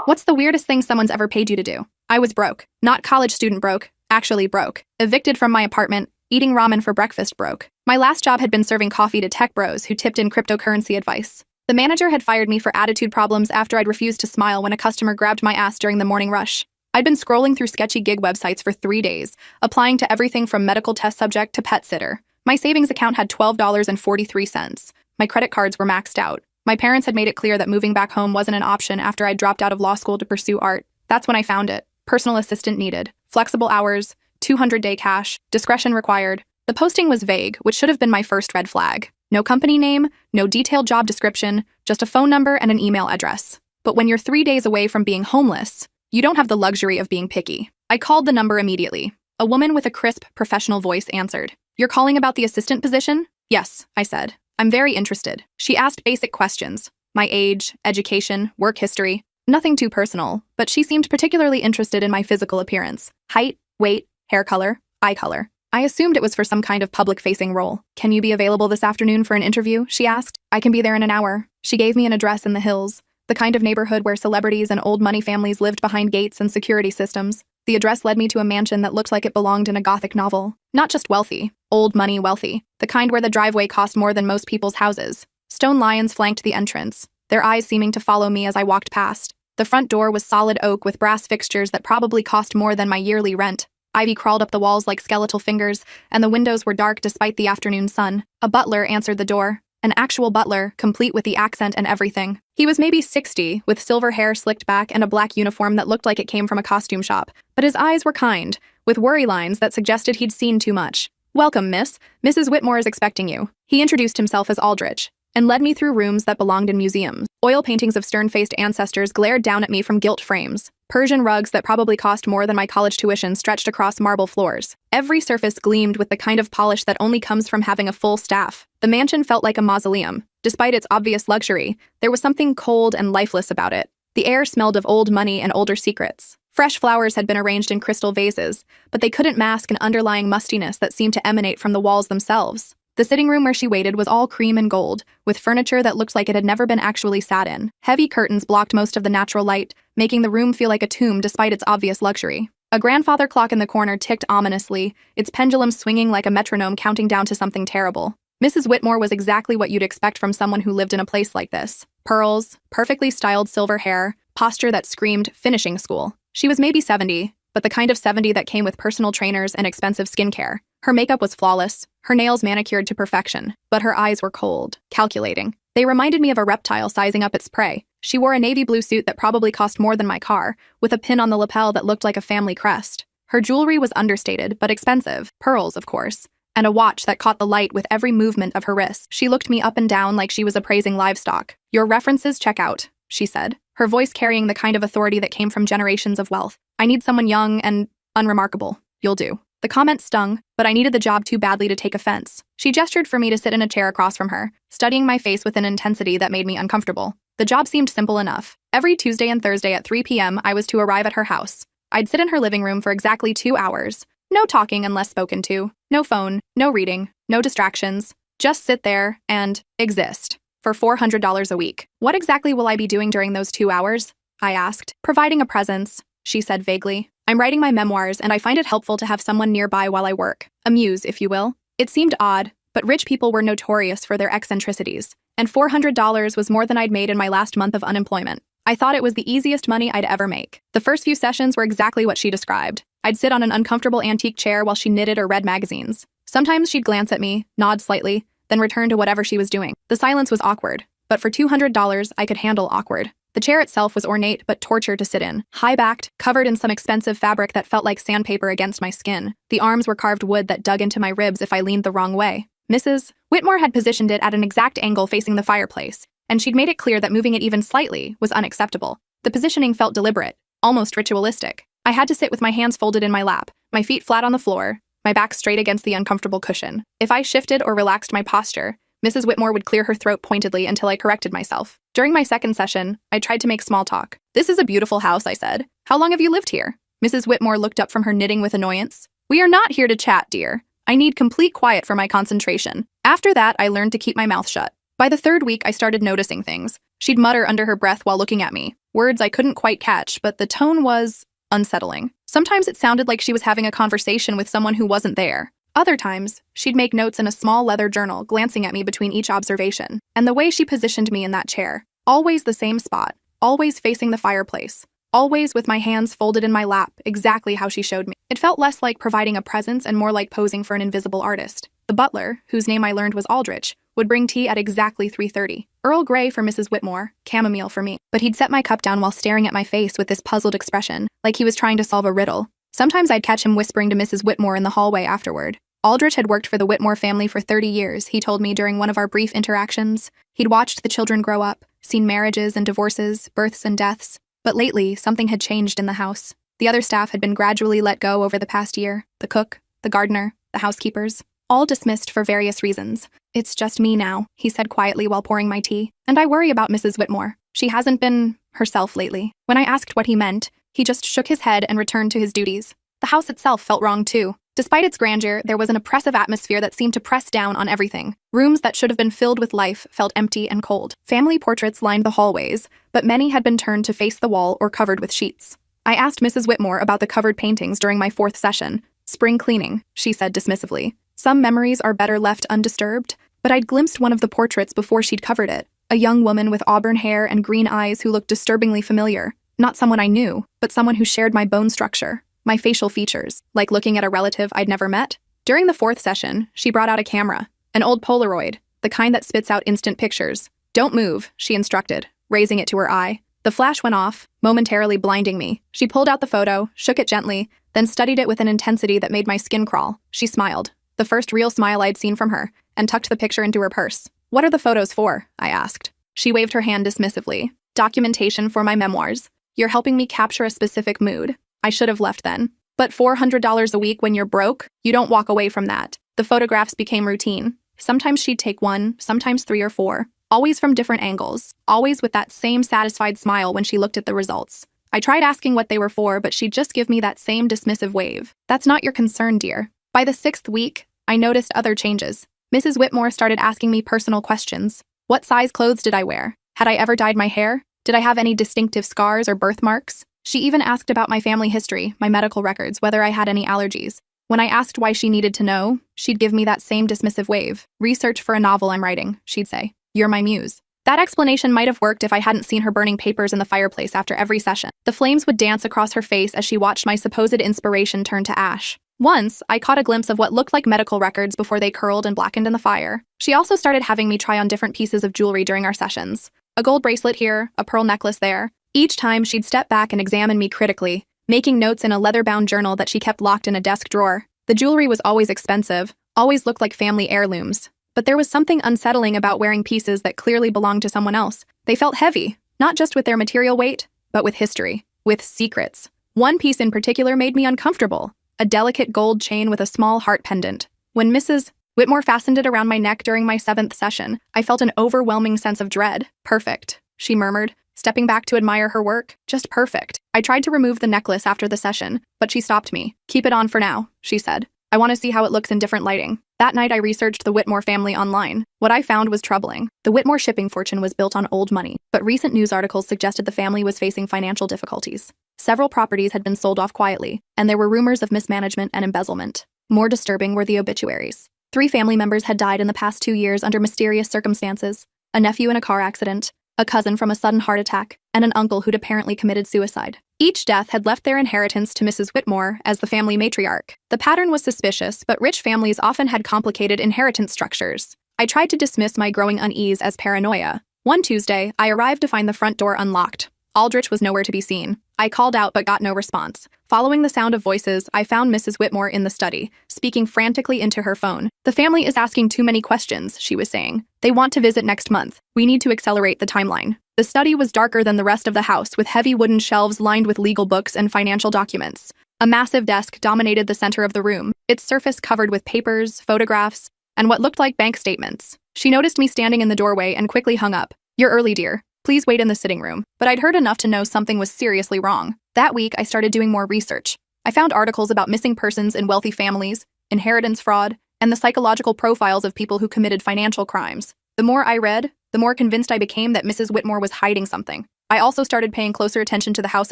What's the weirdest thing someone's ever paid you to do? I was broke. Not college student broke, actually broke. Evicted from my apartment, eating ramen for breakfast broke. My last job had been serving coffee to tech bros who tipped in cryptocurrency advice. The manager had fired me for attitude problems after I'd refused to smile when a customer grabbed my ass during the morning rush. I'd been scrolling through sketchy gig websites for 3 days, applying to everything from medical test subject to pet sitter. My savings account had $12.43. My credit cards were maxed out. My parents had made it clear that moving back home wasn't an option after I'd dropped out of law school to pursue art. That's when I found it. Personal assistant needed. Flexible hours, 200-day cash, discretion required. The posting was vague, which should have been my first red flag. No company name, no detailed job description, just a phone number and an email address. But when you're 3 days away from being homeless, you don't have the luxury of being picky. I called the number immediately. A woman with a crisp, professional voice answered. "You're calling about the assistant position?" "Yes," I said. "I'm very interested." She asked basic questions. My age, education, work history. Nothing too personal, but she seemed particularly interested in my physical appearance. Height, weight, hair color, eye color. I assumed it was for some kind of public-facing role. "Can you be available this afternoon for an interview?" she asked. "I can be there in an hour." She gave me an address in the hills, the kind of neighborhood where celebrities and old money families lived behind gates and security systems. The address led me to a mansion that looked like it belonged in a Gothic novel. Not just wealthy, old money wealthy, the kind where the driveway cost more than most people's houses. Stone lions flanked the entrance, their eyes seeming to follow me as I walked past. The front door was solid oak with brass fixtures that probably cost more than my yearly rent. Ivy crawled up the walls like skeletal fingers, and the windows were dark despite the afternoon sun. A butler answered the door. An actual butler, complete with the accent and everything. He was maybe 60, with silver hair slicked back and a black uniform that looked like it came from a costume shop. But his eyes were kind, with worry lines that suggested he'd seen too much. "Welcome, miss. Mrs. Whitmore is expecting you." He introduced himself as Aldrich, and led me through rooms that belonged in museums. Oil paintings of stern-faced ancestors glared down at me from gilt frames. Persian rugs that probably cost more than my college tuition stretched across marble floors. Every surface gleamed with the kind of polish that only comes from having a full staff. The mansion felt like a mausoleum. Despite its obvious luxury, there was something cold and lifeless about it. The air smelled of old money and older secrets. Fresh flowers had been arranged in crystal vases, but they couldn't mask an underlying mustiness that seemed to emanate from the walls themselves. The sitting room where she waited was all cream and gold, with furniture that looked like it had never been actually sat in. Heavy curtains blocked most of the natural light, making the room feel like a tomb despite its obvious luxury. A grandfather clock in the corner ticked ominously, its pendulum swinging like a metronome counting down to something terrible. Mrs. Whitmore was exactly what you'd expect from someone who lived in a place like this. Pearls, perfectly styled silver hair, posture that screamed finishing school. She was maybe 70, but the kind of 70 that came with personal trainers and expensive skincare. Her makeup was flawless, her nails manicured to perfection, but her eyes were cold, calculating. They reminded me of a reptile sizing up its prey. She wore a navy blue suit that probably cost more than my car, with a pin on the lapel that looked like a family crest. Her jewelry was understated, but expensive, pearls, of course, and a watch that caught the light with every movement of her wrist. She looked me up and down like she was appraising livestock. "Your references check out," she said, her voice carrying the kind of authority that came from generations of wealth. "I need someone young and unremarkable. You'll do." The comment stung, but I needed the job too badly to take offense. She gestured for me to sit in a chair across from her, studying my face with an intensity that made me uncomfortable. The job seemed simple enough. Every Tuesday and Thursday at 3 p.m. I was to arrive at her house. I'd sit in her living room for exactly 2 hours. No talking unless spoken to. No phone, no reading, no distractions. Just sit there and exist. For $400 a week. "What exactly will I be doing during those 2 hours?" I asked. "Providing a presence," she said vaguely. "I'm writing my memoirs, and I find it helpful to have someone nearby while I work. A muse, if you will." It seemed odd, but rich people were notorious for their eccentricities, and $400 was more than I'd made in my last month of unemployment. I thought it was the easiest money I'd ever make. The first few sessions were exactly what she described. I'd sit on an uncomfortable antique chair while she knitted or read magazines. Sometimes she'd glance at me, nod slightly, then return to whatever she was doing. The silence was awkward, but for $200, I could handle awkward. The chair itself was ornate but torture to sit in. High-backed, covered in some expensive fabric that felt like sandpaper against my skin. The arms were carved wood that dug into my ribs if I leaned the wrong way. Mrs. Whitmore had positioned it at an exact angle facing the fireplace, and she'd made it clear that moving it even slightly was unacceptable. The positioning felt deliberate, almost ritualistic. I had to sit with my hands folded in my lap, my feet flat on the floor, my back straight against the uncomfortable cushion. If I shifted or relaxed my posture, Mrs. Whitmore would clear her throat pointedly until I corrected myself. During my second session, I tried to make small talk. "This is a beautiful house," I said. "How long have you lived here?" Mrs. Whitmore looked up from her knitting with annoyance. "We are not here to chat, dear. I need complete quiet for my concentration." After that, I learned to keep my mouth shut. By the third week, I started noticing things. She'd mutter under her breath while looking at me. words I couldn't quite catch, but the tone was unsettling. Sometimes it sounded like she was having a conversation with someone who wasn't there. Other times, she'd make notes in a small leather journal, glancing at me between each observation. And the way she positioned me in that chair, always the same spot, always facing the fireplace, always with my hands folded in my lap, exactly how she showed me. It felt less like providing a presence and more like posing for an invisible artist. The butler, whose name I learned was Aldrich, would bring tea at exactly 3:30. Earl Grey for Mrs. Whitmore, chamomile for me. But he'd set my cup down while staring at my face with this puzzled expression, like he was trying to solve a riddle. Sometimes I'd catch him whispering to Mrs. Whitmore in the hallway afterward. Aldrich had worked for the Whitmore family for 30 years, he told me during one of our brief interactions. He'd watched the children grow up, seen marriages and divorces, births and deaths. But lately, something had changed in the house. The other staff had been gradually let go over the past year. The cook, the gardener, the housekeepers. All dismissed for various reasons. "It's just me now," he said quietly while pouring my tea. "And I worry about Mrs. Whitmore. She hasn't been herself lately." When I asked what he meant, he just shook his head and returned to his duties. The house itself felt wrong too. Despite its grandeur, there was an oppressive atmosphere that seemed to press down on everything. Rooms that should have been filled with life felt empty and cold. Family portraits lined the hallways, but many had been turned to face the wall or covered with sheets. I asked Mrs. Whitmore about the covered paintings during my 4th session. "Spring cleaning," she said dismissively. "Some memories are better left undisturbed," but I'd glimpsed one of the portraits before she'd covered it. A young woman with auburn hair and green eyes who looked disturbingly familiar. Not someone I knew, but someone who shared my bone structure, my facial features, like looking at a relative I'd never met. During the 4th session, she brought out a camera, an old Polaroid, the kind that spits out instant pictures. "Don't move," she instructed, raising it to her eye. The flash went off, momentarily blinding me. She pulled out the photo, shook it gently, then studied it with an intensity that made my skin crawl. She smiled, the first real smile I'd seen from her, and tucked the picture into her purse. "What are the photos for?" I asked. She waved her hand dismissively. "Documentation for my memoirs. You're helping me capture a specific mood." I should have left then. But $400 a week when you're broke, you don't walk away from that. The photographs became routine. Sometimes she'd take one, sometimes 3 or 4. Always from different angles, always with that same satisfied smile when she looked at the results. I tried asking what they were for, but she'd just give me that same dismissive wave. "That's not your concern, dear." By the 6th week, I noticed other changes. Mrs. Whitmore started asking me personal questions. What size clothes did I wear? Had I ever dyed my hair? Did I have any distinctive scars or birthmarks? She even asked about my family history, my medical records, whether I had any allergies. When I asked why she needed to know, she'd give me that same dismissive wave. "Research for a novel I'm writing," she'd say. "You're my muse." That explanation might have worked if I hadn't seen her burning papers in the fireplace after every session. The flames would dance across her face as she watched my supposed inspiration turn to ash. Once, I caught a glimpse of what looked like medical records before they curled and blackened in the fire. She also started having me try on different pieces of jewelry during our sessions. A gold bracelet here, a pearl necklace there. Each time, she'd step back and examine me critically, making notes in a leather-bound journal that she kept locked in a desk drawer. The jewelry was always expensive, always looked like family heirlooms. But there was something unsettling about wearing pieces that clearly belonged to someone else. They felt heavy, not just with their material weight, but with history, with secrets. One piece in particular made me uncomfortable, a delicate gold chain with a small heart pendant. When Mrs. Whitmore fastened it around my neck during my 7th session, I felt an overwhelming sense of dread. "Perfect," she murmured, stepping back to admire her work. "Just perfect." I tried to remove the necklace after the session, but she stopped me. "Keep it on for now," she said. "I want to see how it looks in different lighting." That night I researched the Whitmore family online. What I found was troubling. The Whitmore shipping fortune was built on old money, but recent news articles suggested the family was facing financial difficulties. Several properties had been sold off quietly, and there were rumors of mismanagement and embezzlement. More disturbing were the obituaries. 3 family members had died in the past 2 years under mysterious circumstances: a nephew in a car accident, a cousin from a sudden heart attack, and an uncle who'd apparently committed suicide. Each death had left their inheritance to Mrs. Whitmore as the family matriarch. The pattern was suspicious, but rich families often had complicated inheritance structures. I tried to dismiss my growing unease as paranoia. One Tuesday, I arrived to find the front door unlocked. Aldrich was nowhere to be seen. I called out but got no response. Following the sound of voices, I found Mrs. Whitmore in the study, speaking frantically into her phone. "The family is asking too many questions," she was saying. "They want to visit next month. We need to accelerate the timeline." The study was darker than the rest of the house, with heavy wooden shelves lined with legal books and financial documents. A massive desk dominated the center of the room, its surface covered with papers, photographs, and what looked like bank statements. She noticed me standing in the doorway and quickly hung up. "You're early, dear. Please wait in the sitting room." But I'd heard enough to know something was seriously wrong. That week, I started doing more research. I found articles about missing persons in wealthy families, inheritance fraud, and the psychological profiles of people who committed financial crimes. The more I read, the more convinced I became that Mrs. Whitmore was hiding something. I also started paying closer attention to the house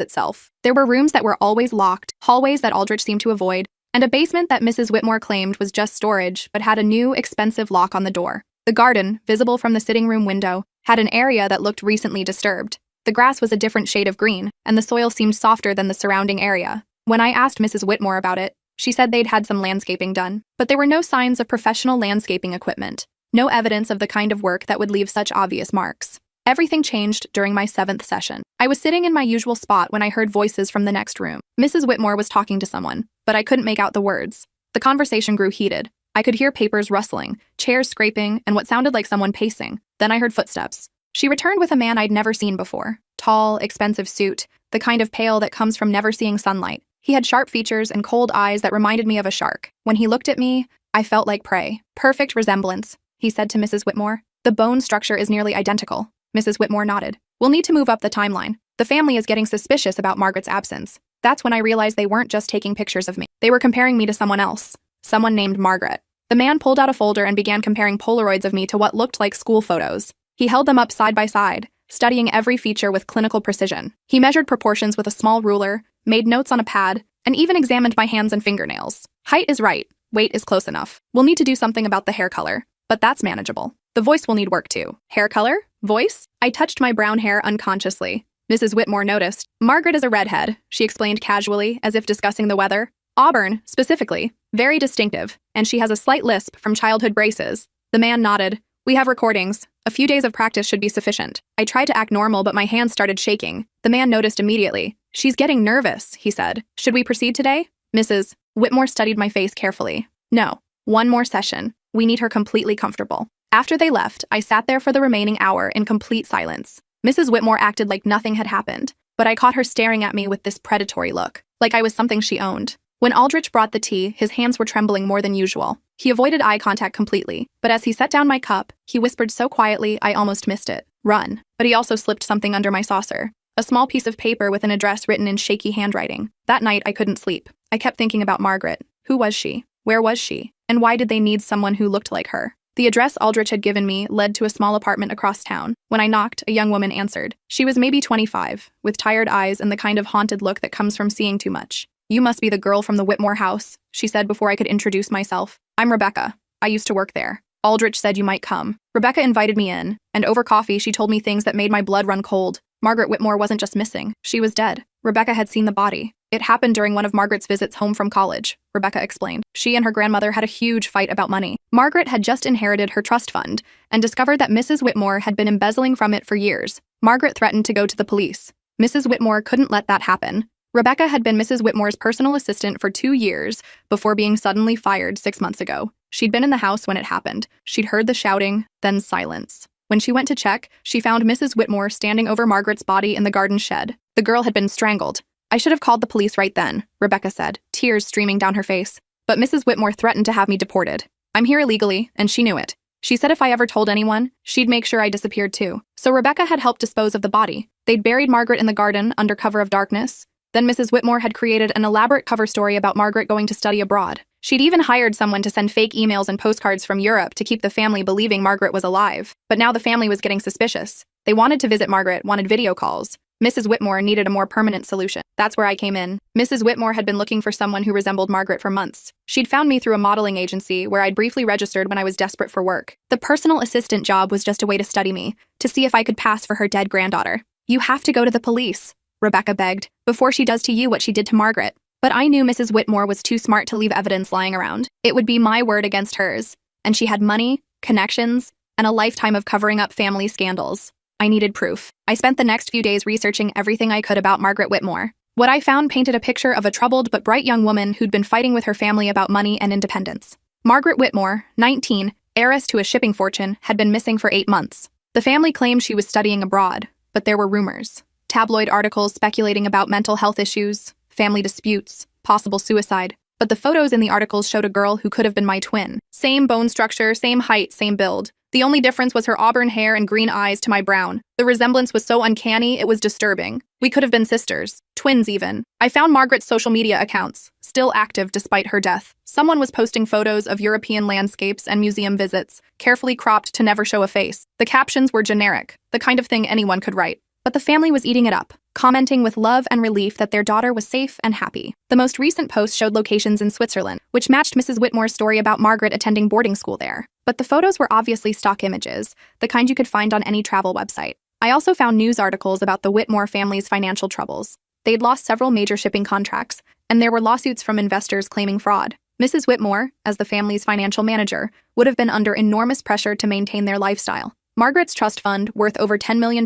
itself. There were rooms that were always locked, hallways that Aldrich seemed to avoid, and a basement that Mrs. Whitmore claimed was just storage but had a new, expensive lock on the door. The garden, visible from the sitting room window, had an area that looked recently disturbed. The grass was a different shade of green, and the soil seemed softer than the surrounding area. When I asked Mrs. Whitmore about it, she said they'd had some landscaping done, but there were no signs of professional landscaping equipment, no evidence of the kind of work that would leave such obvious marks. Everything changed during my 7th session. I was sitting in my usual spot when I heard voices from the next room. Mrs. Whitmore was talking to someone, but I couldn't make out the words. The conversation grew heated. I could hear papers rustling, chairs scraping, and what sounded like someone pacing. Then I heard footsteps. She returned with a man I'd never seen before. Tall, expensive suit, the kind of pale that comes from never seeing sunlight. He had sharp features and cold eyes that reminded me of a shark. When he looked at me, I felt like prey. Perfect resemblance, he said to Mrs. Whitmore. The bone structure is nearly identical. Mrs. Whitmore nodded. We'll need to move up the timeline. The family is getting suspicious about Margaret's absence. That's when I realized they weren't just taking pictures of me. They were comparing me to someone else. Someone named Margaret. The man pulled out a folder and began comparing Polaroids of me to what looked like school photos. He held them up side by side, studying every feature with clinical precision. He measured proportions with a small ruler, made notes on a pad, and even examined my hands and fingernails. Height is right. Weight is close enough. We'll need to do something about the hair color, but that's manageable. The voice will need work too. Hair color? Voice? I touched my brown hair unconsciously. Mrs. Whitmore noticed. Margaret is a redhead, she explained casually, as if discussing the weather. Auburn, specifically. Very distinctive, and she has a slight lisp from childhood braces. The man nodded. We have recordings. A few days of practice should be sufficient. I tried to act normal, but my hands started shaking. The man noticed immediately. She's getting nervous, he said. Should we proceed today? Mrs. Whitmore studied my face carefully. No. One more session. We need her completely comfortable. After they left, I sat there for the remaining hour in complete silence. Mrs. Whitmore acted like nothing had happened, but I caught her staring at me with this predatory look, like I was something she owned. When Aldrich brought the tea, his hands were trembling more than usual. He avoided eye contact completely, but as he set down my cup, he whispered so quietly I almost missed it. Run. But he also slipped something under my saucer. A small piece of paper with an address written in shaky handwriting. That night, I couldn't sleep. I kept thinking about Margaret. Who was she? Where was she? And why did they need someone who looked like her? The address Aldrich had given me led to a small apartment across town. When I knocked, a young woman answered. She was maybe 25, with tired eyes and the kind of haunted look that comes from seeing too much. You must be the girl from the Whitmore house, she said before I could introduce myself. I'm Rebecca. I used to work there. Aldrich said you might come. Rebecca invited me in, and over coffee she told me things that made my blood run cold. Margaret Whitmore wasn't just missing. She was dead. Rebecca had seen the body. It happened during one of Margaret's visits home from college, Rebecca explained. She and her grandmother had a huge fight about money. Margaret had just inherited her trust fund and discovered that Mrs. Whitmore had been embezzling from it for years. Margaret threatened to go to the police. Mrs. Whitmore couldn't let that happen. Rebecca had been Mrs. Whitmore's personal assistant for 2 years before being suddenly fired 6 months ago. She'd been in the house when it happened. She'd heard the shouting, then silence. When she went to check, she found Mrs. Whitmore standing over Margaret's body in the garden shed. The girl had been strangled. I should have called the police right then, Rebecca said, tears streaming down her face. But Mrs. Whitmore threatened to have me deported. I'm here illegally, and she knew it. She said if I ever told anyone, she'd make sure I disappeared too. So Rebecca had helped dispose of the body. They'd buried Margaret in the garden under cover of darkness. Then Mrs. Whitmore had created an elaborate cover story about Margaret going to study abroad. She'd even hired someone to send fake emails and postcards from Europe to keep the family believing Margaret was alive. But now the family was getting suspicious. They wanted to visit Margaret, wanted video calls. Mrs. Whitmore needed a more permanent solution. That's where I came in. Mrs. Whitmore had been looking for someone who resembled Margaret for months. She'd found me through a modeling agency where I'd briefly registered when I was desperate for work. The personal assistant job was just a way to study me, to see if I could pass for her dead granddaughter. You have to go to the police, Rebecca begged, before she does to you what she did to Margaret. But I knew Mrs. Whitmore was too smart to leave evidence lying around. It would be my word against hers. And she had money, connections, and a lifetime of covering up family scandals. I needed proof. I spent the next few days researching everything I could about Margaret Whitmore. What I found painted a picture of a troubled but bright young woman who'd been fighting with her family about money and independence. Margaret Whitmore, 19, heiress to a shipping fortune, had been missing for 8 months. The family claimed she was studying abroad, but there were rumors. Tabloid articles speculating about mental health issues, family disputes, possible suicide. But the photos in the articles showed a girl who could have been my twin. Same bone structure, same height, same build. The only difference was her auburn hair and green eyes to my brown. The resemblance was so uncanny, it was disturbing. We could have been sisters, twins even. I found Margaret's social media accounts, still active despite her death. Someone was posting photos of European landscapes and museum visits, carefully cropped to never show a face. The captions were generic, the kind of thing anyone could write. but the family was eating it up, commenting with love and relief that their daughter was safe and happy. The most recent post showed locations in Switzerland, which matched Mrs. Whitmore's story about Margaret attending boarding school there. But the photos were obviously stock images, the kind you could find on any travel website. I also found news articles about the Whitmore family's financial troubles. They'd lost several major shipping contracts, and there were lawsuits from investors claiming fraud. Mrs. Whitmore, as the family's financial manager, would have been under enormous pressure to maintain their lifestyle. Margaret's trust fund, worth over $10 million,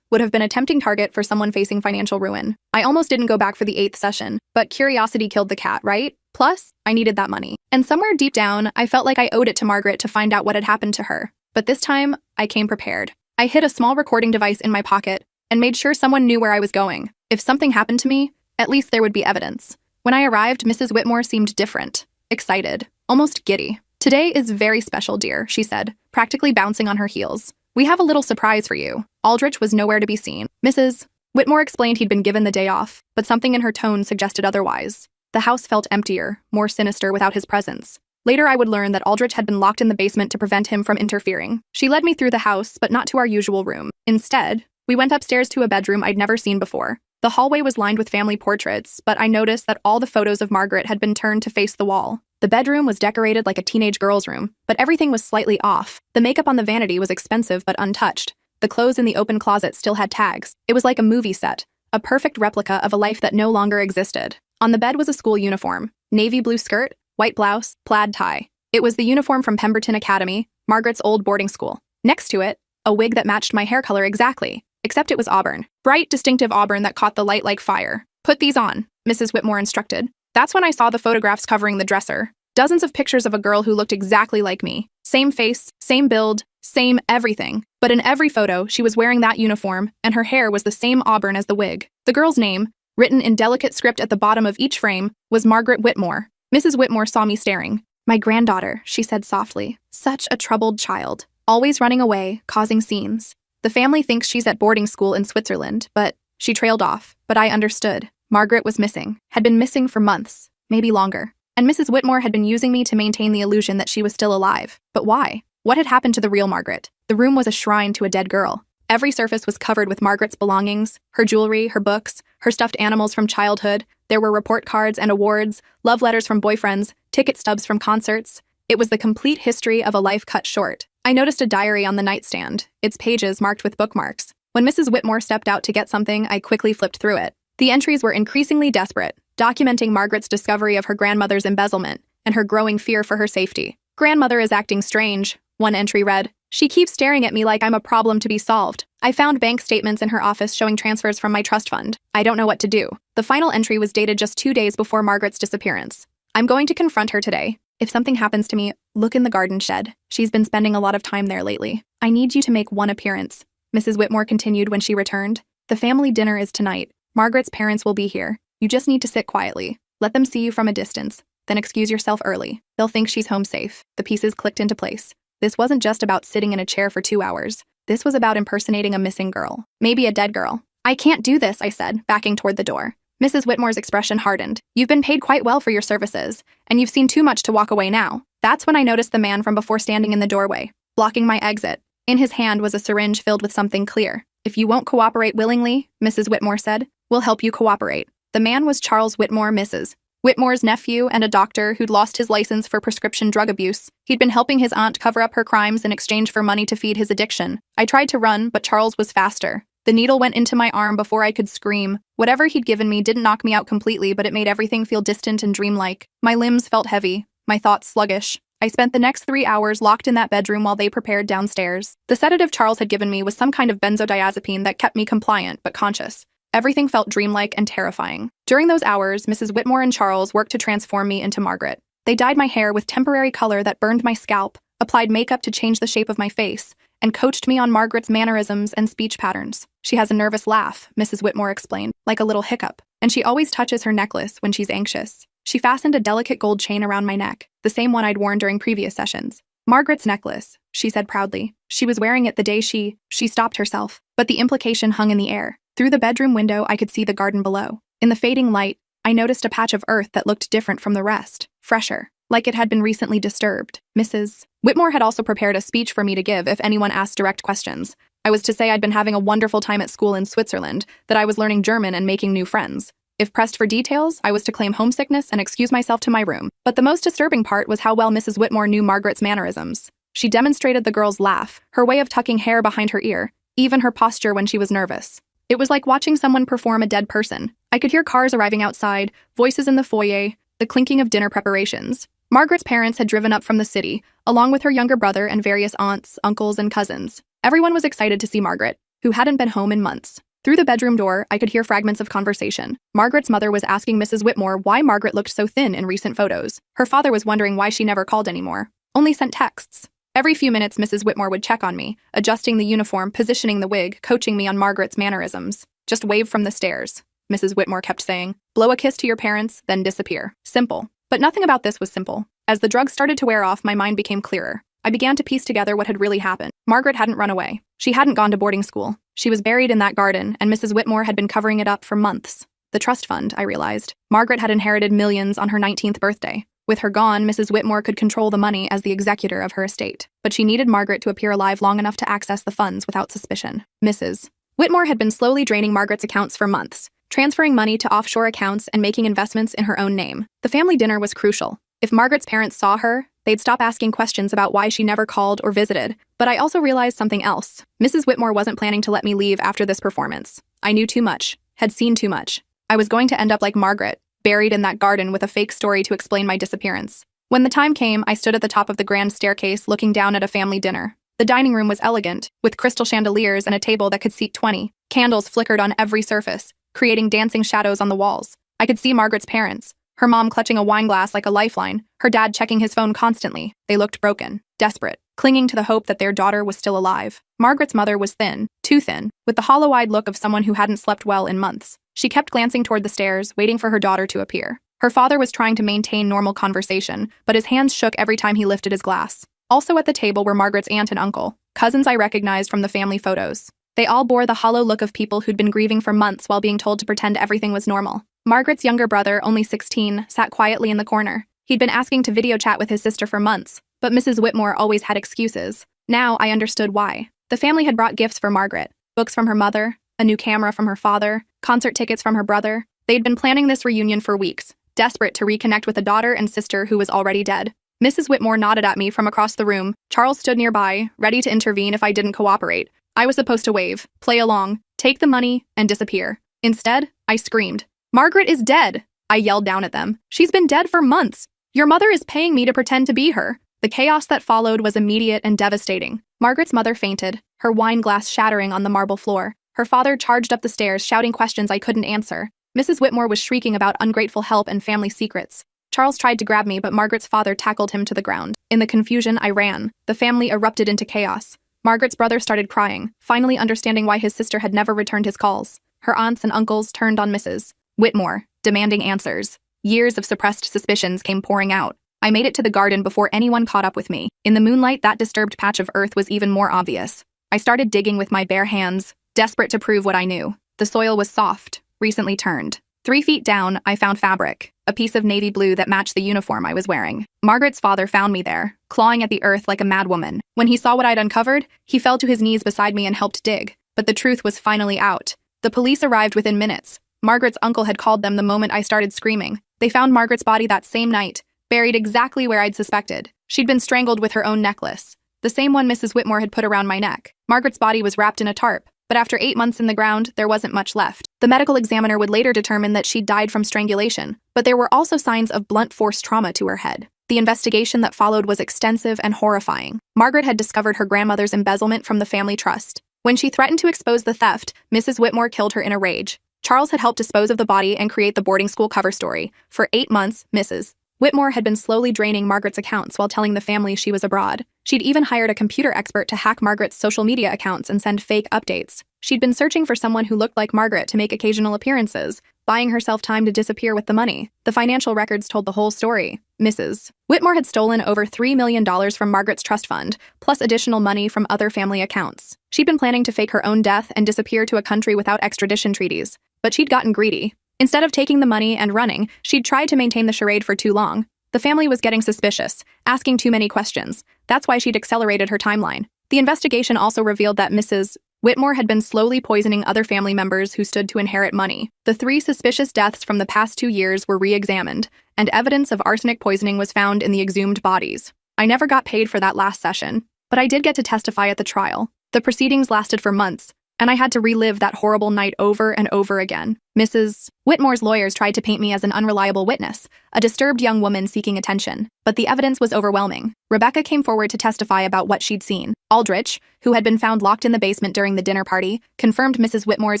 would have been a tempting target for someone facing financial ruin. I almost didn't go back for the 8th session, but curiosity killed the cat, right? Plus, I needed that money. And somewhere deep down, I felt like I owed it to Margaret to find out what had happened to her. But this time, I came prepared. I hid a small recording device in my pocket and made sure someone knew where I was going. If something happened to me, at least there would be evidence. When I arrived, Mrs. Whitmore seemed different, excited, almost giddy. "Today is very special, dear," she said, practically bouncing on her heels. "We have a little surprise for you." Aldrich was nowhere to be seen. Mrs. Whitmore explained he'd been given the day off, but something in her tone suggested otherwise. The house felt emptier, more sinister without his presence. Later, I would learn that Aldrich had been locked in the basement to prevent him from interfering. She led me through the house, but not to our usual room. Instead, we went upstairs to a bedroom I'd never seen before. The hallway was lined with family portraits, but I noticed that all the photos of Margaret had been turned to face the wall. The bedroom was decorated like a teenage girl's room, but everything was slightly off. The makeup on the vanity was expensive but untouched. The clothes in the open closet still had tags. It was like a movie set, a perfect replica of a life that no longer existed. On the bed was a school uniform, navy blue skirt, white blouse, plaid tie. It was the uniform from Pemberton Academy, Margaret's old boarding school. Next to it, a wig that matched my hair color exactly, except it was auburn. Bright, distinctive auburn that caught the light like fire. "Put these on," Mrs. Whitmore instructed. That's when I saw the photographs covering the dresser. Dozens of pictures of a girl who looked exactly like me. Same face, same build, same everything. But in every photo, she was wearing that uniform, and her hair was the same auburn as the wig. The girl's name, written in delicate script at the bottom of each frame, was Margaret Whitmore. Mrs. Whitmore saw me staring. "My granddaughter," she said softly. "Such a troubled child. Always running away, causing scenes. The family thinks she's at boarding school in Switzerland, but..." She trailed off, but I understood. Margaret was missing. Had been missing for months, maybe longer. And Mrs. Whitmore had been using me to maintain the illusion that she was still alive. But why? What had happened to the real Margaret? The room was a shrine to a dead girl. Every surface was covered with Margaret's belongings, her jewelry, her books, her stuffed animals from childhood. There were report cards and awards, love letters from boyfriends, ticket stubs from concerts. It was the complete history of a life cut short. I noticed a diary on the nightstand, its pages marked with bookmarks. When Mrs. Whitmore stepped out to get something, I quickly flipped through it. The entries were increasingly desperate, documenting Margaret's discovery of her grandmother's embezzlement and her growing fear for her safety. "Grandmother is acting strange," one entry read. "She keeps staring at me like I'm a problem to be solved. I found bank statements in her office showing transfers from my trust fund. I don't know what to do." The final entry was dated just 2 days before Margaret's disappearance. "I'm going to confront her today. If something happens to me, look in the garden shed. She's been spending a lot of time there lately. I need you to make one appearance," Mrs. Whitmore continued when she returned. "The family dinner is tonight. Margaret's parents will be here. You just need to sit quietly. Let them see you from a distance. Then excuse yourself early. They'll think she's home safe." The pieces clicked into place. This wasn't just about sitting in a chair for 2 hours. This was about impersonating a missing girl. Maybe a dead girl. "I can't do this," I said, backing toward the door. Mrs. Whitmore's expression hardened. "You've been paid quite well for your services, and you've seen too much to walk away now." That's when I noticed the man from before standing in the doorway, blocking my exit. In his hand was a syringe filled with something clear. "If you won't cooperate willingly," Mrs. Whitmore said, "we'll help you cooperate." The man was Charles Whitmore, Mrs. Whitmore's nephew and a doctor who'd lost his license for prescription drug abuse. He'd been helping his aunt cover up her crimes in exchange for money to feed his addiction. I tried to run, but Charles was faster. The needle went into my arm before I could scream. Whatever he'd given me didn't knock me out completely, but it made everything feel distant and dreamlike. My limbs felt heavy, my thoughts sluggish. I spent the next 3 hours locked in that bedroom while they prepared downstairs. The sedative Charles had given me was some kind of benzodiazepine that kept me compliant but conscious. Everything felt dreamlike and terrifying. During those hours, Mrs. Whitmore and Charles worked to transform me into Margaret. They dyed my hair with temporary color that burned my scalp, applied makeup to change the shape of my face, and coached me on Margaret's mannerisms and speech patterns. "She has a nervous laugh," Mrs. Whitmore explained, "like a little hiccup. And she always touches her necklace when she's anxious." She fastened a delicate gold chain around my neck, the same one I'd worn during previous sessions. "Margaret's necklace," she said proudly. "She was wearing it the day she stopped herself." But the implication hung in the air. Through the bedroom window, I could see the garden below. In the fading light, I noticed a patch of earth that looked different from the rest, fresher, like it had been recently disturbed. Mrs. Whitmore had also prepared a speech for me to give if anyone asked direct questions. I was to say I'd been having a wonderful time at school in Switzerland, that I was learning German and making new friends. If pressed for details, I was to claim homesickness and excuse myself to my room. But the most disturbing part was how well Mrs. Whitmore knew Margaret's mannerisms. She demonstrated the girl's laugh, her way of tucking hair behind her ear, even her posture when she was nervous. It was like watching someone perform a dead person. I could hear cars arriving outside, voices in the foyer, the clinking of dinner preparations. Margaret's parents had driven up from the city, along with her younger brother and various aunts, uncles, and cousins. Everyone was excited to see Margaret, who hadn't been home in months. Through the bedroom door, I could hear fragments of conversation. Margaret's mother was asking Mrs. Whitmore why Margaret looked so thin in recent photos. Her father was wondering why she never called anymore, only sent texts. Every few minutes, Mrs. Whitmore would check on me, adjusting the uniform, positioning the wig, coaching me on Margaret's mannerisms. Just wave from the stairs, Mrs. Whitmore kept saying. Blow a kiss to your parents, then disappear. Simple. But nothing about this was simple. As the drugs started to wear off, my mind became clearer. I began to piece together what had really happened. Margaret hadn't run away. She hadn't gone to boarding school. She was buried in that garden, and Mrs. Whitmore had been covering it up for months. The trust fund, I realized. Margaret had inherited millions on her 19th birthday. With her gone, Mrs. Whitmore could control the money as the executor of her estate. But she needed Margaret to appear alive long enough to access the funds without suspicion. Mrs. Whitmore had been slowly draining Margaret's accounts for months, transferring money to offshore accounts and making investments in her own name. The family dinner was crucial. If Margaret's parents saw her, they'd stop asking questions about why she never called or visited. But I also realized something else. Mrs. Whitmore wasn't planning to let me leave after this performance. I knew too much, had seen too much. I was going to end up like Margaret, buried in that garden with a fake story to explain my disappearance. When the time came, I stood at the top of the grand staircase looking down at a family dinner. The dining room was elegant, with crystal chandeliers and a table that could seat 20. Candles flickered on every surface, creating dancing shadows on the walls. I could see Margaret's parents, her mom clutching a wine glass like a lifeline, her dad checking his phone constantly. They looked broken, desperate, clinging to the hope that their daughter was still alive. Margaret's mother was thin, too thin, with the hollow-eyed look of someone who hadn't slept well in months. She kept glancing toward the stairs, waiting for her daughter to appear. Her father was trying to maintain normal conversation, but his hands shook every time he lifted his glass. Also at the table were Margaret's aunt and uncle, cousins I recognized from the family photos. They all bore the hollow look of people who'd been grieving for months while being told to pretend everything was normal. Margaret's younger brother, only 16, sat quietly in the corner. He'd been asking to video chat with his sister for months, but Mrs. Whitmore always had excuses. Now I understood why. The family had brought gifts for Margaret, books from her mother, a new camera from her father, concert tickets from her brother. They'd been planning this reunion for weeks, desperate to reconnect with a daughter and sister who was already dead. Mrs. Whitmore nodded at me from across the room. Charles stood nearby, ready to intervene if I didn't cooperate. I was supposed to wave, play along, take the money, and disappear. Instead, I screamed. "Margaret is dead!" I yelled down at them. "She's been dead for months. Your mother is paying me to pretend to be her." The chaos that followed was immediate and devastating. Margaret's mother fainted, her wine glass shattering on the marble floor. Her father charged up the stairs, shouting questions I couldn't answer. Mrs. Whitmore was shrieking about ungrateful help and family secrets. Charles tried to grab me, but Margaret's father tackled him to the ground. In the confusion, I ran. The family erupted into chaos. Margaret's brother started crying, finally understanding why his sister had never returned his calls. Her aunts and uncles turned on Mrs. Whitmore, demanding answers. Years of suppressed suspicions came pouring out. I made it to the garden before anyone caught up with me. In the moonlight, that disturbed patch of earth was even more obvious. I started digging with my bare hands, desperate to prove what I knew. The soil was soft, recently turned. 3 feet down, I found fabric, a piece of navy blue that matched the uniform I was wearing. Margaret's father found me there, clawing at the earth like a madwoman. When he saw what I'd uncovered, he fell to his knees beside me and helped dig. But the truth was finally out. The police arrived within minutes. Margaret's uncle had called them the moment I started screaming. They found Margaret's body that same night, buried exactly where I'd suspected. She'd been strangled with her own necklace, the same one Mrs. Whitmore had put around my neck. Margaret's body was wrapped in a tarp, but after 8 months in the ground, there wasn't much left. The medical examiner would later determine that she'd died from strangulation, but there were also signs of blunt force trauma to her head. The investigation that followed was extensive and horrifying. Margaret had discovered her grandmother's embezzlement from the family trust. When she threatened to expose the theft, Mrs. Whitmore killed her in a rage. Charles had helped dispose of the body and create the boarding school cover story. For 8 months, Mrs. Whitmore had been slowly draining Margaret's accounts while telling the family she was abroad. She'd even hired a computer expert to hack Margaret's social media accounts and send fake updates. She'd been searching for someone who looked like Margaret to make occasional appearances, buying herself time to disappear with the money. The financial records told the whole story. Mrs. Whitmore had stolen over $3 million from Margaret's trust fund, plus additional money from other family accounts. She'd been planning to fake her own death and disappear to a country without extradition treaties. But she'd gotten greedy. Instead of taking the money and running, she'd tried to maintain the charade for too long. The family was getting suspicious, asking too many questions. That's why she'd accelerated her timeline. The investigation also revealed that Mrs. Whitmore had been slowly poisoning other family members who stood to inherit money. The 3 suspicious deaths from the past 2 years were re-examined, and evidence of arsenic poisoning was found in the exhumed bodies. I never got paid for that last session, but I did get to testify at the trial. The proceedings lasted for months, and I had to relive that horrible night over and over again. Mrs. Whitmore's lawyers tried to paint me as an unreliable witness, a disturbed young woman seeking attention, but the evidence was overwhelming. Rebecca came forward to testify about what she'd seen. Aldrich, who had been found locked in the basement during the dinner party, confirmed Mrs. Whitmore's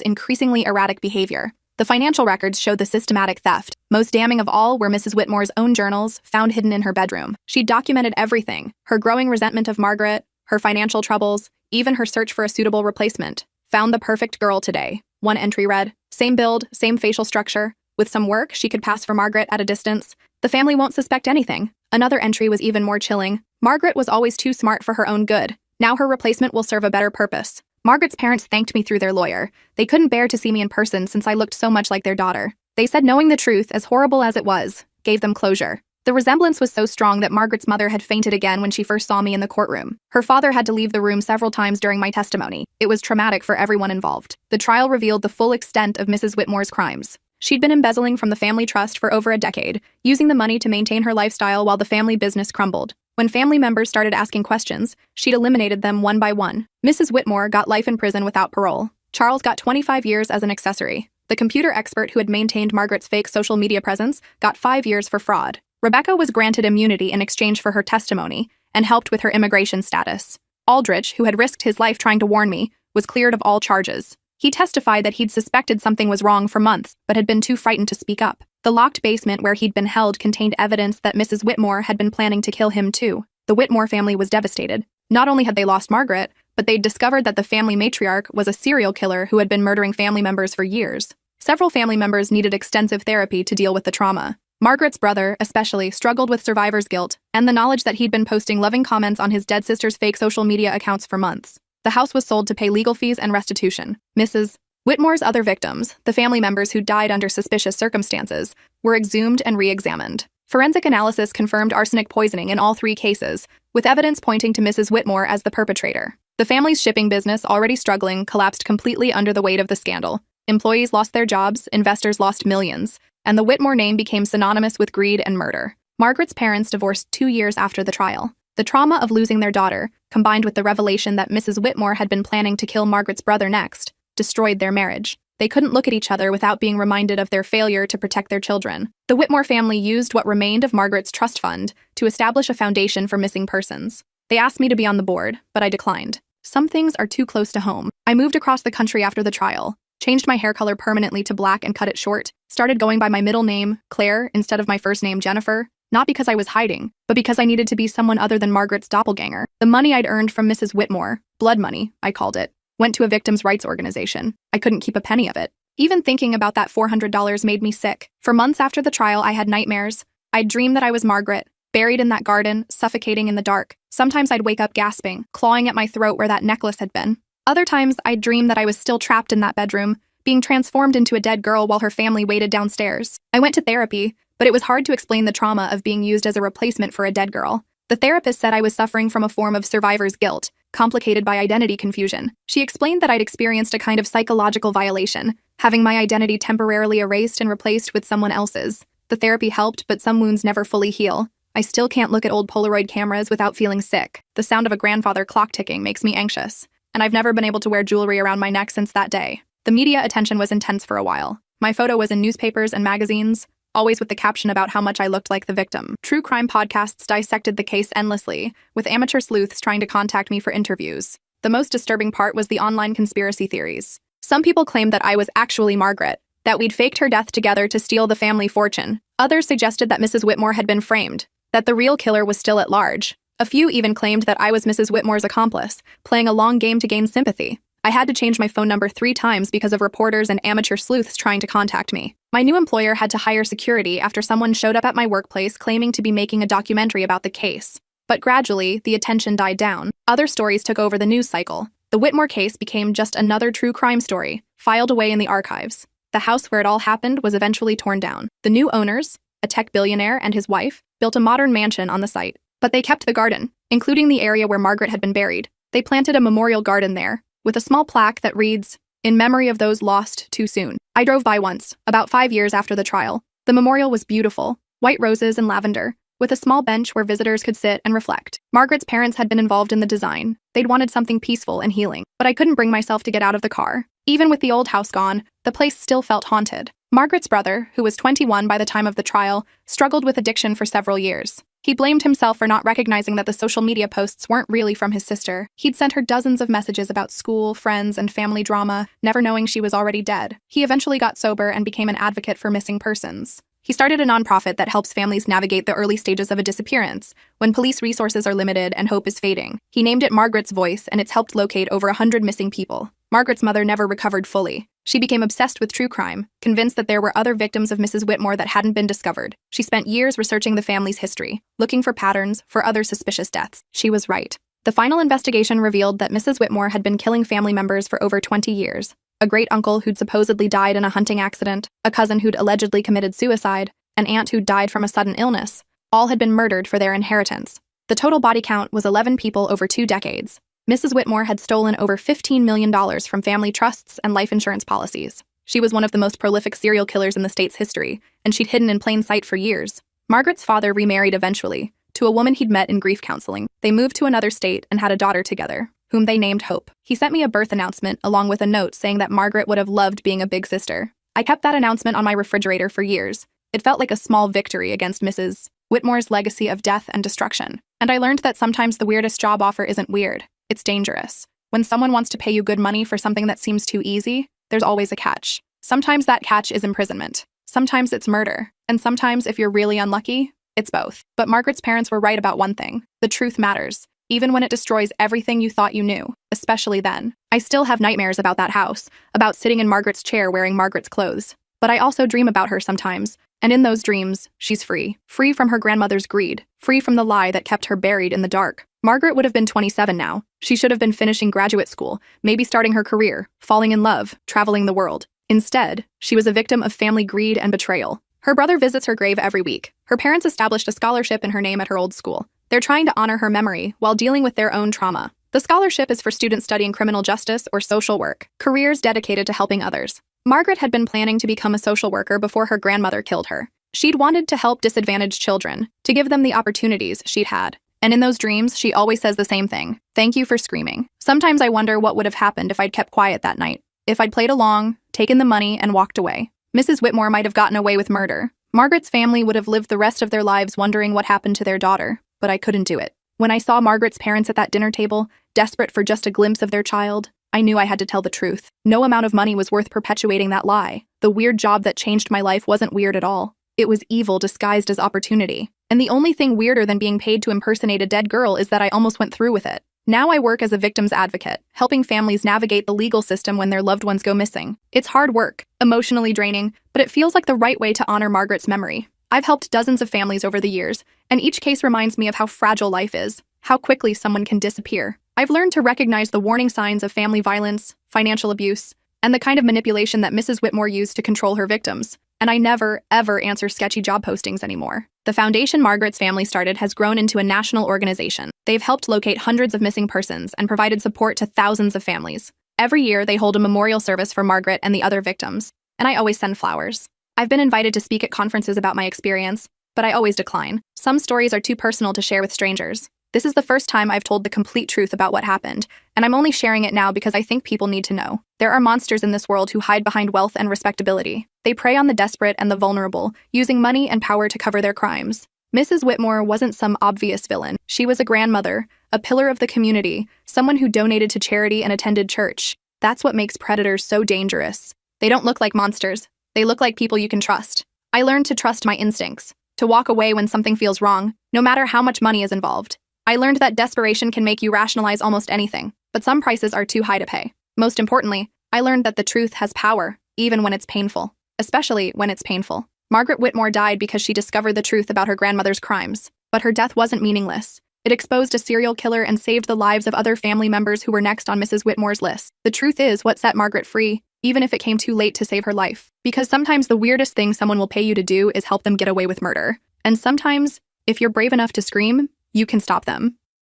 increasingly erratic behavior. The financial records showed the systematic theft. Most damning of all were Mrs. Whitmore's own journals, found hidden in her bedroom. She'd documented everything: her growing resentment of Margaret, her financial troubles, even her search for a suitable replacement. Found the perfect girl today. One entry read, same build, same facial structure. With some work, she could pass for Margaret at a distance. The family won't suspect anything. Another entry was even more chilling. Margaret was always too smart for her own good. Now her replacement will serve a better purpose. Margaret's parents thanked me through their lawyer. They couldn't bear to see me in person since I looked so much like their daughter. They said knowing the truth, as horrible as it was, gave them closure. The resemblance was so strong that Margaret's mother had fainted again when she first saw me in the courtroom. Her father had to leave the room several times during my testimony. It was traumatic for everyone involved. The trial revealed the full extent of Mrs. Whitmore's crimes. She'd been embezzling from the family trust for over a decade, using the money to maintain her lifestyle while the family business crumbled. When family members started asking questions, she'd eliminated them one by one. Mrs. Whitmore got life in prison without parole. Charles got 25 years as an accessory. The computer expert who had maintained Margaret's fake social media presence got 5 years for fraud. Rebecca was granted immunity in exchange for her testimony and helped with her immigration status. Aldrich, who had risked his life trying to warn me, was cleared of all charges. He testified that he'd suspected something was wrong for months, but had been too frightened to speak up. The locked basement where he'd been held contained evidence that Mrs. Whitmore had been planning to kill him too. The Whitmore family was devastated. Not only had they lost Margaret, but they'd discovered that the family matriarch was a serial killer who had been murdering family members for years. Several family members needed extensive therapy to deal with the trauma. Margaret's brother, especially, struggled with survivor's guilt and the knowledge that he'd been posting loving comments on his dead sister's fake social media accounts for months. The house was sold to pay legal fees and restitution. Mrs. Whitmore's other victims, the family members who died under suspicious circumstances, were exhumed and re-examined. Forensic analysis confirmed arsenic poisoning in all 3 cases, with evidence pointing to Mrs. Whitmore as the perpetrator. The family's shipping business, already struggling, collapsed completely under the weight of the scandal. Employees lost their jobs, investors lost millions, and the Whitmore name became synonymous with greed and murder. Margaret's parents divorced 2 years after the trial. The trauma of losing their daughter, combined with the revelation that Mrs. Whitmore had been planning to kill Margaret's brother next, destroyed their marriage. They couldn't look at each other without being reminded of their failure to protect their children. The Whitmore family used what remained of Margaret's trust fund to establish a foundation for missing persons. They asked me to be on the board, but I declined. Some things are too close to home. I moved across the country after the trial, changed my hair color permanently to black and cut it short, started going by my middle name, Claire, instead of my first name, Jennifer, not because I was hiding, but because I needed to be someone other than Margaret's doppelganger. The money I'd earned from Mrs. Whitmore, blood money, I called it, went to a victims' rights organization. I couldn't keep a penny of it. Even thinking about that $400 made me sick. For months after the trial, I had nightmares. I'd dream that I was Margaret, buried in that garden, suffocating in the dark. Sometimes I'd wake up gasping, clawing at my throat where that necklace had been. Other times, I'd dream that I was still trapped in that bedroom, being transformed into a dead girl while her family waited downstairs. I went to therapy, but it was hard to explain the trauma of being used as a replacement for a dead girl. The therapist said I was suffering from a form of survivor's guilt, complicated by identity confusion. She explained that I'd experienced a kind of psychological violation, having my identity temporarily erased and replaced with someone else's. The therapy helped, but some wounds never fully heal. I still can't look at old Polaroid cameras without feeling sick. The sound of a grandfather clock ticking makes me anxious, and I've never been able to wear jewelry around my neck since that day. The media attention was intense for a while. My photo was in newspapers and magazines, always with the caption about how much I looked like the victim. True crime podcasts dissected the case endlessly, with amateur sleuths trying to contact me for interviews. The most disturbing part was the online conspiracy theories. Some people claimed that I was actually Margaret, that we'd faked her death together to steal the family fortune. Others suggested that Mrs. Whitmore had been framed, that the real killer was still at large. A few even claimed that I was Mrs. Whitmore's accomplice, playing a long game to gain sympathy. I had to change my phone number 3 times because of reporters and amateur sleuths trying to contact me. My new employer had to hire security after someone showed up at my workplace claiming to be making a documentary about the case. But gradually, the attention died down. Other stories took over the news cycle. The Whitmore case became just another true crime story, filed away in the archives. The house where it all happened was eventually torn down. The new owners, a tech billionaire and his wife, built a modern mansion on the site. But they kept the garden, including the area where Margaret had been buried. They planted a memorial garden there, with a small plaque that reads, "In memory of those lost too soon." I drove by once, about 5 years after the trial. The memorial was beautiful, white roses and lavender, with a small bench where visitors could sit and reflect. Margaret's parents had been involved in the design. They'd wanted something peaceful and healing, but I couldn't bring myself to get out of the car. Even with the old house gone, the place still felt haunted. Margaret's brother, who was 21 by the time of the trial, struggled with addiction for several years. He blamed himself for not recognizing that the social media posts weren't really from his sister. He'd sent her dozens of messages about school, friends, and family drama, never knowing she was already dead. He eventually got sober and became an advocate for missing persons. He started a nonprofit that helps families navigate the early stages of a disappearance, when police resources are limited and hope is fading. He named it Margaret's Voice, and it's helped locate over 100 missing people. Margaret's mother never recovered fully. She became obsessed with true crime, convinced that there were other victims of Mrs. Whitmore that hadn't been discovered. She spent years researching the family's history, looking for patterns, for other suspicious deaths. She was right. The final investigation revealed that Mrs. Whitmore had been killing family members for over 20 years. A great-uncle who'd supposedly died in a hunting accident, a cousin who'd allegedly committed suicide, an aunt who'd died from a sudden illness. All had been murdered for their inheritance. The total body count was 11 people over 2 decades. Mrs. Whitmore had stolen over $15 million from family trusts and life insurance policies. She was one of the most prolific serial killers in the state's history, and she'd hidden in plain sight for years. Margaret's father remarried eventually, to a woman he'd met in grief counseling. They moved to another state and had a daughter together, whom they named Hope. He sent me a birth announcement along with a note saying that Margaret would have loved being a big sister. I kept that announcement on my refrigerator for years. It felt like a small victory against Mrs. Whitmore's legacy of death and destruction. And I learned that sometimes the weirdest job offer isn't weird. It's dangerous. When someone wants to pay you good money for something that seems too easy, there's always a catch. Sometimes that catch is imprisonment. Sometimes it's murder. And sometimes, if you're really unlucky, it's both. But Margaret's parents were right about one thing. The truth matters, even when it destroys everything you thought you knew, especially then. I still have nightmares about that house, about sitting in Margaret's chair wearing Margaret's clothes. But I also dream about her sometimes. And in those dreams, she's free. Free from her grandmother's greed. Free from the lie that kept her buried in the dark. Margaret would have been 27 now. She should have been finishing graduate school, maybe starting her career, falling in love, traveling the world. Instead, she was a victim of family greed and betrayal. Her brother visits her grave every week. Her parents established a scholarship in her name at her old school. They're trying to honor her memory while dealing with their own trauma. The scholarship is for students studying criminal justice or social work, careers dedicated to helping others. Margaret had been planning to become a social worker before her grandmother killed her. She'd wanted to help disadvantaged children, to give them the opportunities she'd had. And in those dreams, she always says the same thing. Thank you for screaming. Sometimes I wonder what would have happened if I'd kept quiet that night. If I'd played along, taken the money, and walked away. Mrs. Whitmore might have gotten away with murder. Margaret's family would have lived the rest of their lives wondering what happened to their daughter, but I couldn't do it. When I saw Margaret's parents at that dinner table, desperate for just a glimpse of their child, I knew I had to tell the truth. No amount of money was worth perpetuating that lie. The weird job that changed my life wasn't weird at all. It was evil disguised as opportunity. And the only thing weirder than being paid to impersonate a dead girl is that I almost went through with it. Now I work as a victim's advocate, helping families navigate the legal system when their loved ones go missing. It's hard work, emotionally draining, but it feels like the right way to honor Margaret's memory. I've helped dozens of families over the years, and each case reminds me of how fragile life is, how quickly someone can disappear. I've learned to recognize the warning signs of family violence, financial abuse, and the kind of manipulation that Mrs. Whitmore used to control her victims. And I never, ever answer sketchy job postings anymore. The foundation Margaret's family started has grown into a national organization. They've helped locate hundreds of missing persons and provided support to thousands of families. Every year, they hold a memorial service for Margaret and the other victims, and I always send flowers. I've been invited to speak at conferences about my experience, but I always decline. Some stories are too personal to share with strangers. This is the first time I've told the complete truth about what happened, and I'm only sharing it now because I think people need to know. There are monsters in this world who hide behind wealth and respectability. They prey on the desperate and the vulnerable, using money and power to cover their crimes. Mrs. Whitmore wasn't some obvious villain. She was a grandmother, a pillar of the community, someone who donated to charity and attended church. That's what makes predators so dangerous. They don't look like monsters. They look like people you can trust. I learned to trust my instincts, to walk away when something feels wrong, no matter how much money is involved. I learned that desperation can make you rationalize almost anything, but some prices are too high to pay. Most importantly, I learned that the truth has power, even when it's painful. Especially when it's painful. Margaret Whitmore died because she discovered the truth about her grandmother's crimes, but her death wasn't meaningless. It exposed a serial killer and saved the lives of other family members who were next on Mrs. Whitmore's list. The truth is what set Margaret free, even if it came too late to save her life. Because sometimes the weirdest thing someone will pay you to do is help them get away with murder. And sometimes, if you're brave enough to scream, you can stop them.